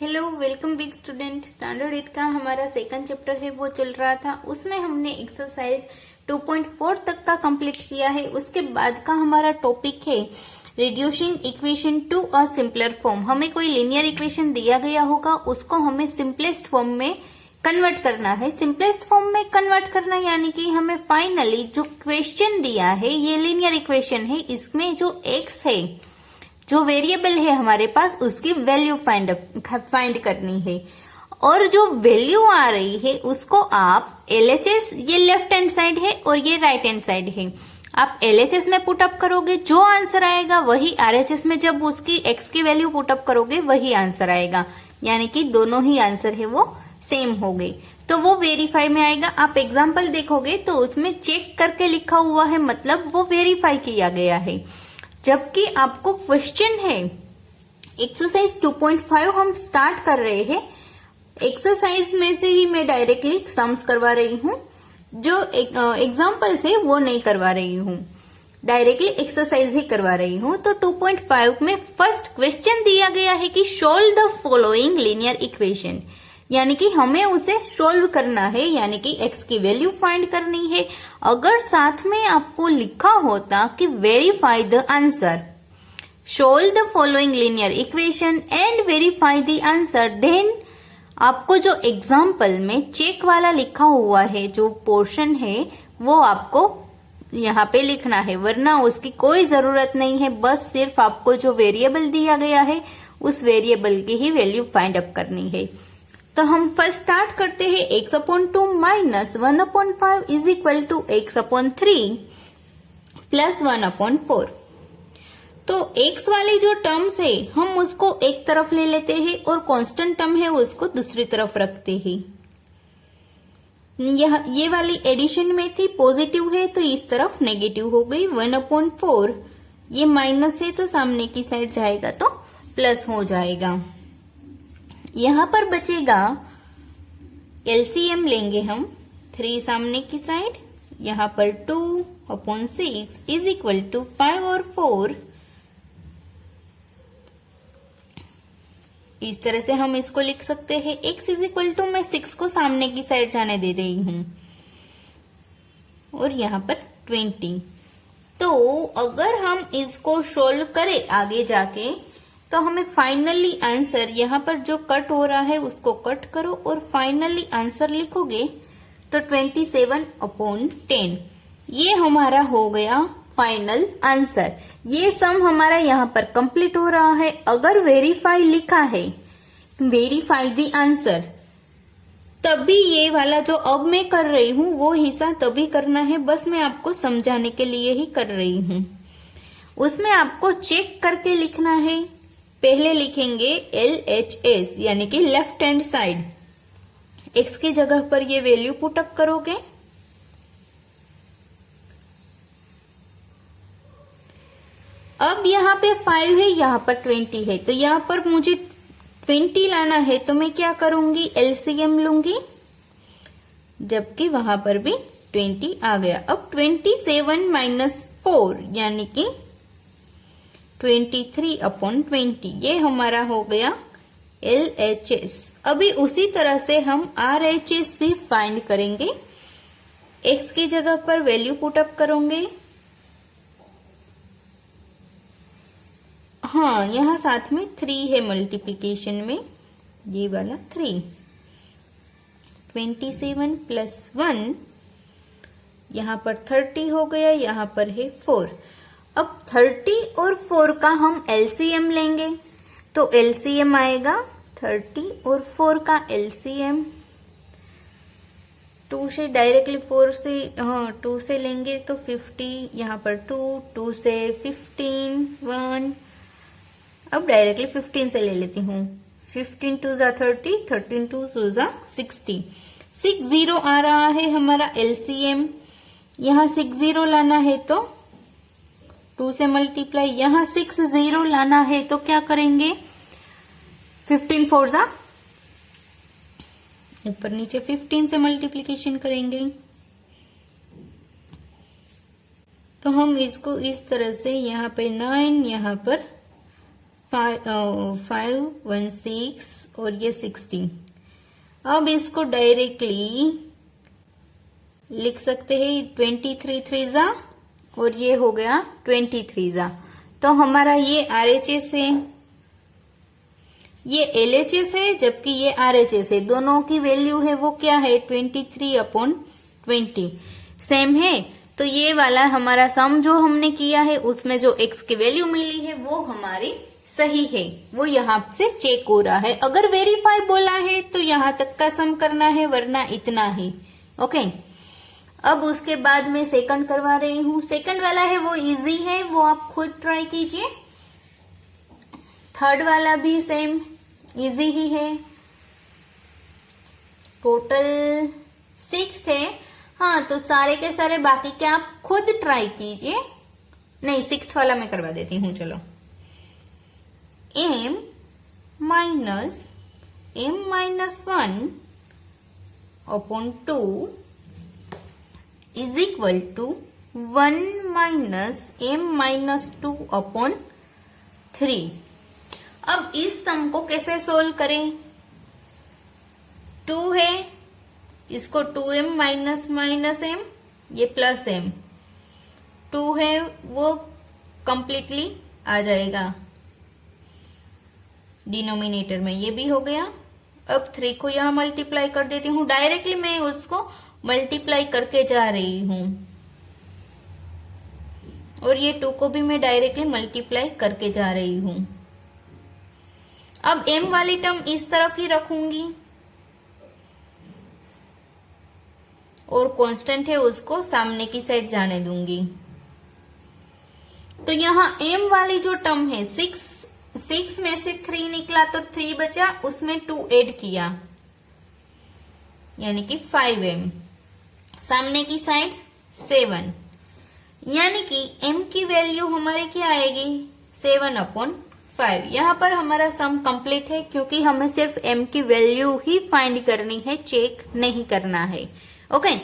Hello welcome big student. Standard 8 का हमारा second chapter है वो चल रहा था। उसमें हमने एक्सरसाइज 2.4 तक का कंप्लीट किया है। उसके बाद का हमारा टॉपिक है reducing equation to a simpler form. हमें कोई लिनियर इक्वेशन दिया गया होगा, उसको हमें सिंपलेस्ट फॉर्म में कन्वर्ट करना है। सिंपलेस्ट फॉर्म में कन्वर्ट करना यानी कि हमें फाइनली जो क्वेश्चन दिया है ये लिनियर इक्वेशन है, इसमें जो एक्स है, जो वेरिएबल है हमारे पास, उसकी वैल्यू फाइंड करनी है। और जो वैल्यू आ रही है उसको आप एलएचएस, ये लेफ्ट हैंड साइड है और ये राइट हैंड साइड है, आप एलएचएस में पुटअप करोगे, जो आंसर आएगा वही आरएचएस में जब उसकी एक्स की वैल्यू पुटअप करोगे वही आंसर आएगा, यानी कि दोनों ही आंसर है वो सेम हो गए, तो वो वेरीफाई में आएगा। आप एग्जाम्पल देखोगे तो उसमें चेक करके लिखा हुआ है, मतलब वो वेरीफाई किया गया है। जबकि आपको क्वेश्चन है एक्सरसाइज 2.5 हम स्टार्ट कर रहे हैं। एक्सरसाइज में से ही मैं डायरेक्टली सम्स करवा रही हूँ, जो एग्जाम्पल से वो नहीं करवा रही हूँ, डायरेक्टली एक्सरसाइज ही करवा रही हूँ। तो 2.5 में फर्स्ट क्वेश्चन दिया गया है कि solve the following linear equation, यानी कि हमें उसे सोल्व करना है, यानी कि x की वैल्यू फाइंड करनी है। अगर साथ में आपको लिखा होता कि verify the answer, solve the following linear equation and verify the answer, then आपको जो एग्जाम्पल में चेक वाला लिखा हुआ है, जो पोर्शन है, वो आपको यहाँ पे लिखना है, वरना उसकी कोई जरूरत नहीं है। बस सिर्फ आपको जो वेरिएबल दिया गया है उस वेरिएबल की ही वैल्यू फाइंड अप करनी है। तो हम फर्स्ट स्टार्ट करते हैं। x/2 minus 1/5 is equal to x/3 plus 1/4। तो x वाली जो टर्म्स है हम उसको एक तरफ ले लेते हैं और कांस्टेंट टर्म है उसको दूसरी तरफ रखते हैं। ये वाली एडिशन में थी, पॉजिटिव है तो इस तरफ नेगेटिव हो गई। 1/4 ये माइनस है तो सामने की साइड जाएगा तो प्लस हो जाएगा। यहां पर बचेगा, एलसीएम लेंगे हम, 3 सामने की साइड, यहां पर 2/6 इज इक्वल टू 5 और 4। इस तरह से हम इसको लिख सकते हैं। x इज इक्वल टू, मैं 6 को सामने की साइड जाने दे रही हूं और यहां पर 20। तो अगर हम इसको सोल्व करें आगे जाके तो हमें फाइनली आंसर, यहाँ पर जो कट हो रहा है उसको कट करो और फाइनली आंसर लिखोगे तो 27/10 ये हमारा हो गया फाइनल आंसर। ये सम हमारा यहाँ पर कंप्लीट हो रहा है। अगर वेरीफाई लिखा है, वेरीफाई द आंसर, तभी ये वाला जो अब मैं कर रही हूँ वो हिस्सा तभी करना है, बस मैं आपको समझाने के लिए ही कर रही हूँ। उसमें आपको चेक करके लिखना है। पहले लिखेंगे LHS यानी कि लेफ्ट हैंड साइड, x की जगह पर ये वैल्यू पुटअप करोगे। अब यहाँ पे 5 है, यहाँ पर 20 है, तो यहाँ पर मुझे 20 लाना है, तो मैं क्या करूंगी, LCM लूंगी, जबकि वहां पर भी 20 आ गया। अब 27 माइनस 4 यानी कि 23/20, ये हमारा हो गया LHS। अभी उसी तरह से हम RHS भी फाइंड करेंगे। x की जगह पर वैल्यू पुटअप करोगे। हाँ, यहाँ साथ में 3 है मल्टीप्लीकेशन में, ये वाला 3, 27 प्लस 1, यहाँ पर 30 हो गया, यहाँ पर है 4। अब 30 और 4 का हम LCM लेंगे, तो LCM आएगा 30 और 4 का LCM 2 से डायरेक्टली 4 से, हाँ 2 से लेंगे तो 50, यहाँ पर 2 से 15 1। अब डायरेक्टली 15 से ले लेती हूँ। 15 2 जा 30, 13 2 जा 60, 60 आ रहा है हमारा LCM। यहाँ 60 लाना है तो 2 से मल्टीप्लाई, यहाँ 60 लाना है तो क्या करेंगे, 15 4 जा, ऊपर नीचे 15 से मल्टीप्लीकेशन करेंगे। तो हम इसको इस तरह से, यहाँ पे 9, यहाँ पर 516 और ये 16। अब इसको डायरेक्टली लिख सकते हैं 23 3 और ये हो गया 23 तो हमारा ये RHS है, ये LHS है, जबकि ये RHS है। दोनों की वैल्यू है वो क्या है 23/20 सेम है। तो ये वाला हमारा सम जो हमने किया है उसमें जो x की वैल्यू मिली है वो हमारी सही है, वो यहाँ से चेक हो रहा है। अगर वेरीफाई बोला है तो यहाँ तक का सम करना है, वरना इतना ही। ओके, अब उसके बाद मैं सेकंड करवा रही हूँ। सेकंड वाला है वो इजी है, वो आप खुद ट्राई कीजिए। थर्ड वाला भी सेम इजी ही है। टोटल 6 थे। हाँ, तो सारे के सारे बाकी के आप खुद ट्राई कीजिए। नहीं, 6th वाला मैं करवा देती हूँ। चलो, m minus m-1 upon 2 is equal to 1 minus m-2 upon 3। अब इस सम को कैसे सोल्व करें? 2 है, इसको 2m माइनस माइनस m, ये प्लस m। 2 है वो कंप्लीटली आ जाएगा डिनोमिनेटर में, ये भी हो गया। अब 3 को यहां मल्टीप्लाई कर देती हूँ। डायरेक्टली मैं उसको मल्टीप्लाई करके जा रही हूं और ये 2 को भी मैं डायरेक्टली मल्टीप्लाई करके जा रही हूं। अब m वाली टर्म इस तरफ ही रखूंगी और कांस्टेंट है उसको सामने की साइड जाने दूंगी। तो यहाँ m वाली जो टर्म है 6 में से 3 निकला तो 3 बचा, उसमें 2 ऐड किया यानी कि 5m, सामने की साइड 7, यानी कि m की वैल्यू हमारे क्या आएगी 7/5। यहाँ पर हमारा सम कंप्लीट है क्योंकि हमें सिर्फ m की वैल्यू ही फाइंड करनी है, चेक नहीं करना है। ओके,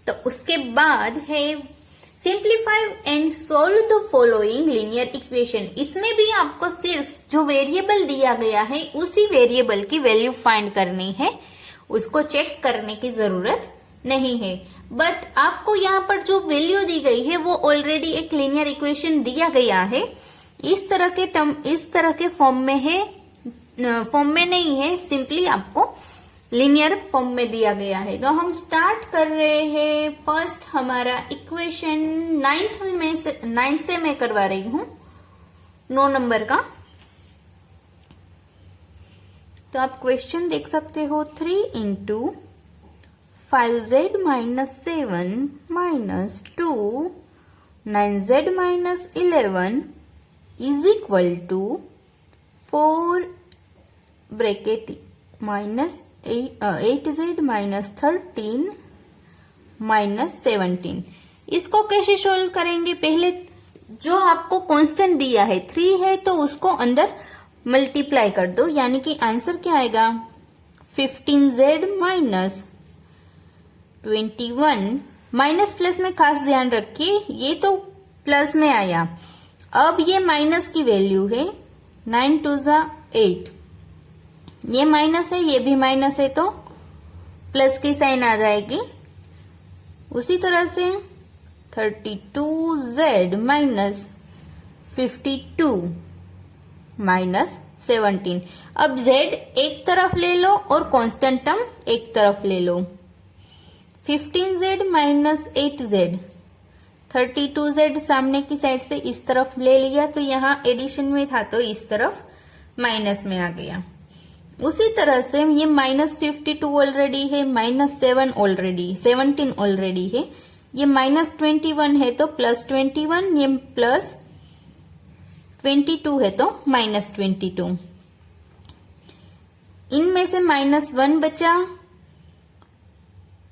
तो उसके बाद है simplify and solve the following linear equation. इसमें भी आपको सिर्फ जो वेरिएबल दिया गया है उसी वेरिएबल की वैल्यू फाइंड करनी है, उसको चेक करने की जरूरत नहीं है। बट आपको यहाँ पर जो वैल्यू दी गई है वो ऑलरेडी एक लीनियर इक्वेशन दिया गया है। इस तरह के टर्म इस तरह के फॉर्म में है, फॉर्म में नहीं है, सिंपली आपको लीनियर फॉर्म में दिया गया है। तो हम स्टार्ट कर रहे हैं। फर्स्ट हमारा इक्वेशन 9 से मैं करवा रही हूं, 9 नंबर का। तो आप क्वेश्चन देख सकते हो, 3 into 5z minus 7 minus 2 9z minus 11 is equal to 4 bracket minus 8z minus 13 minus 17। इसको कैसे सोल्व करेंगे? पहले जो आपको कांस्टेंट दिया है 3 है तो उसको अंदर मल्टीप्लाई कर दो, यानी कि आंसर क्या आएगा 15z माइनस 21। माइनस प्लस में खास ध्यान रखिए, ये तो प्लस में आया, अब ये माइनस की वैल्यू है 9 2 8। ये माइनस है, ये भी माइनस है, तो प्लस की साइन आ जाएगी। उसी तरह से 32z माइनस 52 माइनस 17। अब z एक तरफ ले लो और कांस्टेंट टर्म एक तरफ ले लो। 15z माइनस 8z, 32z सामने की साइड से इस तरफ ले लिया तो यहाँ एडिशन में था तो इस तरफ माइनस में आ गया। उसी तरह से ये माइनस 52 ऑलरेडी है, माइनस 7 ऑलरेडी, 17 ऑलरेडी है, ये माइनस 21 है तो प्लस 21, ये प्लस 22 है तो माइनस 22। इनमें से माइनस 1 बचा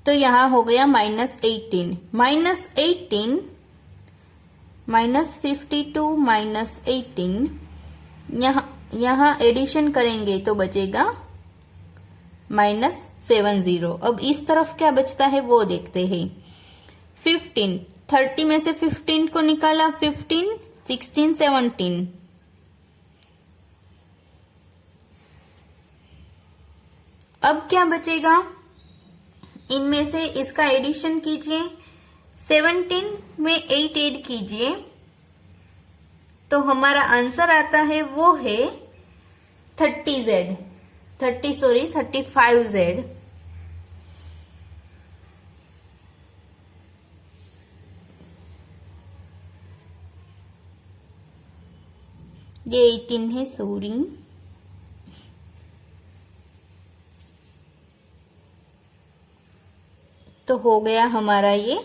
तो यहां हो गया माइनस 18। माइनस 18 माइनस 52 माइनस 18, यहां एडिशन करेंगे तो बचेगा माइनस 70। अब इस तरफ क्या बचता है वो देखते हैं। 15, 30 में से 15 को निकाला, 15 16 17, अब क्या बचेगा, इनमें से इसका एडिशन कीजिए, 17 में 8 ऐड कीजिए तो हमारा आंसर आता है वो है 35Z। ये 18 है, सॉरी। तो हो गया हमारा ये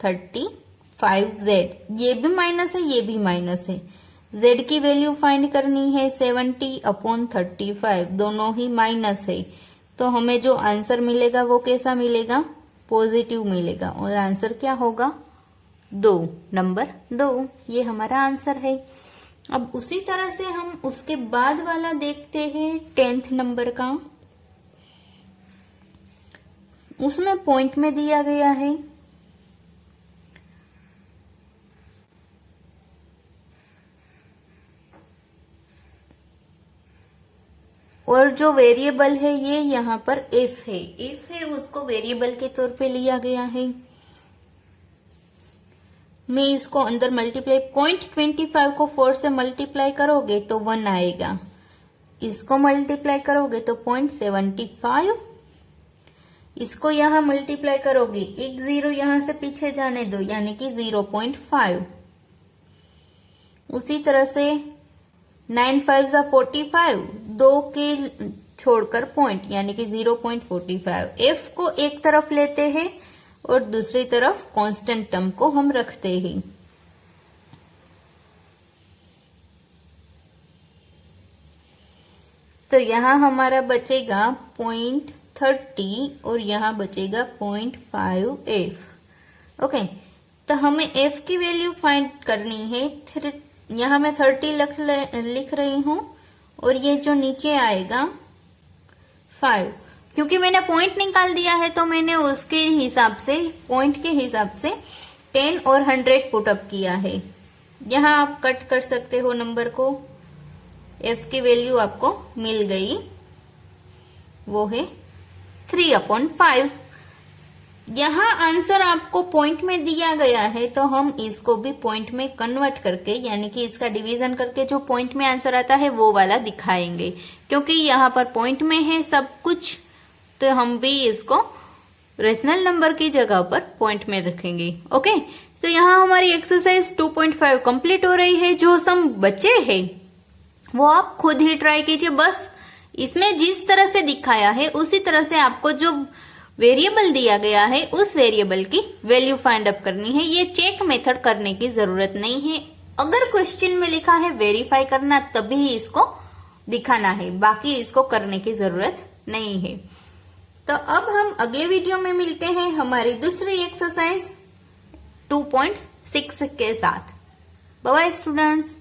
35Z। ये भी माइनस है, ये भी माइनस है। Z की वैल्यू फाइंड करनी है 70/35, दोनों ही माइनस है। तो हमें जो आंसर मिलेगा वो कैसा मिलेगा, पॉजिटिव मिलेगा। और आंसर क्या होगा, 2, नंबर 2। ये हमारा आंसर है। अब उसी तरह से हम उसके बाद वाला देखते हैं 10th नंबर का। उसमें पॉइंट में दिया गया है और जो वेरिएबल है ये यहाँ पर f है, उसको वेरिएबल के तौर पे लिया गया है। मैं इसको अंदर मल्टीप्लाई, 0.25 को 4 से मल्टीप्लाई करोगे तो 1 आएगा, इसको मल्टीप्लाई करोगे तो 0.75, इसको यहां मल्टीप्लाई करोगे, एक 0 यहां से पीछे जाने दो, यानी कि 0.5। उसी तरह से 9 5 45, 2 के छोड़कर पॉइंट, यानी कि 0.45। f को एक तरफ लेते हैं और दूसरी तरफ कांस्टेंट टर्म को हम रखते हैं। तो यहां हमारा बचेगा 0.30 और यहां बचेगा 0.5f। ओके, तो हमें f की वैल्यू फाइंड करनी है। यहां मैं 30 लिख रही हूं और ये जो नीचे आएगा 5, क्योंकि मैंने पॉइंट निकाल दिया है तो मैंने उसके हिसाब से, पॉइंट के हिसाब से 10 और 100 पुट अप किया है। यहां आप कट कर सकते हो नंबर को। f की वैल्यू आपको मिल गई, वो है 3/5। यहां आंसर आपको पॉइंट में दिया गया है तो हम इसको भी पॉइंट में कन्वर्ट करके, यानी कि इसका डिवीजन करके जो पॉइंट में आंसर आता है वो वाला दिखाएंगे। क्योंकि यहाँ पर पॉइंट में है सब कुछ, तो हम भी इसको रेशनल नंबर की जगह पर पॉइंट में रखेंगे। ओके, तो यहाँ हमारी एक्सरसाइज 2.5 कंप्लीट हो रही है। जो सम बचे है वो आप खुद ही ट्राई कीजिए। बस इसमें जिस तरह से दिखाया है उसी तरह से आपको जो वेरिएबल दिया गया है उस वेरिएबल की वैल्यू फाइंड अप करनी है। ये चेक मेथड करने की जरूरत नहीं है। अगर क्वेश्चन में लिखा है वेरीफाई करना तभी इसको दिखाना है, बाकी इसको करने की जरूरत नहीं है। तो अब हम अगले वीडियो में मिलते हैं हमारी दूसरी एक्सरसाइज 2.6 के साथ। Bye bye students.